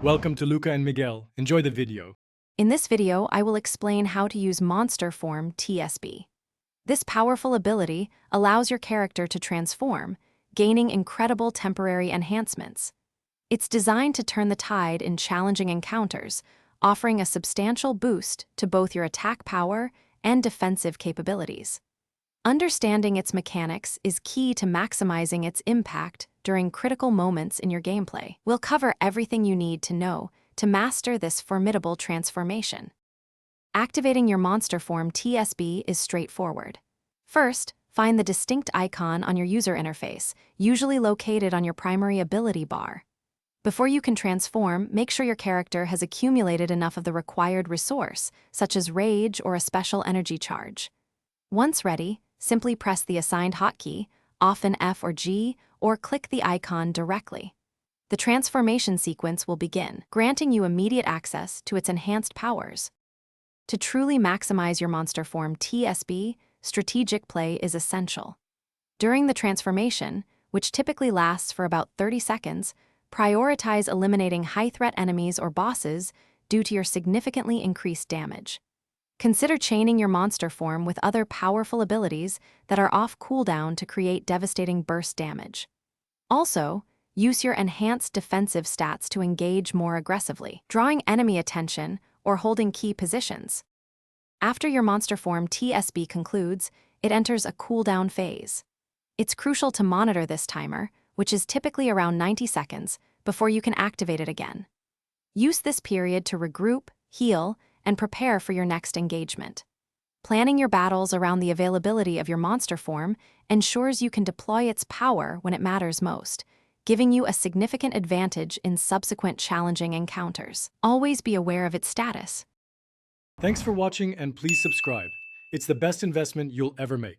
Welcome to Luca and Miguel. Enjoy the video. In this video, I will explain how to use Monster Form TSB. This powerful ability allows your character to transform, gaining incredible temporary enhancements. It's designed to turn the tide in challenging encounters, offering a substantial boost to both your attack power and defensive capabilities. Understanding its mechanics is key to maximizing its impact during critical moments in your gameplay. We'll cover everything you need to know to master this formidable transformation. Activating your Monster Form TSB is straightforward. First, find the distinct icon on your user interface, usually located on your primary ability bar. Before you can transform, make sure your character has accumulated enough of the required resource, such as rage or a special energy charge. Once ready, simply press the assigned hotkey, often F or G, or click the icon directly. The transformation sequence will begin, granting you immediate access to its enhanced powers. To truly maximize your Monster Form TSB, strategic play is essential. During the transformation, which typically lasts for about 30 seconds, prioritize eliminating high-threat enemies or bosses due to your significantly increased damage. Consider chaining your Monster Form with other powerful abilities that are off cooldown to create devastating burst damage. Also, use your enhanced defensive stats to engage more aggressively, drawing enemy attention or holding key positions. After your Monster Form TSB concludes, it enters a cooldown phase. It's crucial to monitor this timer, which is typically around 90 seconds, before you can activate it again. Use this period to regroup, heal, and prepare for your next engagement. Planning your battles around the availability of your Monster Form ensures you can deploy its power when it matters most, giving you a significant advantage in subsequent challenging encounters. Always be aware of its status. Thanks for watching and please subscribe. It's the best investment you'll ever make.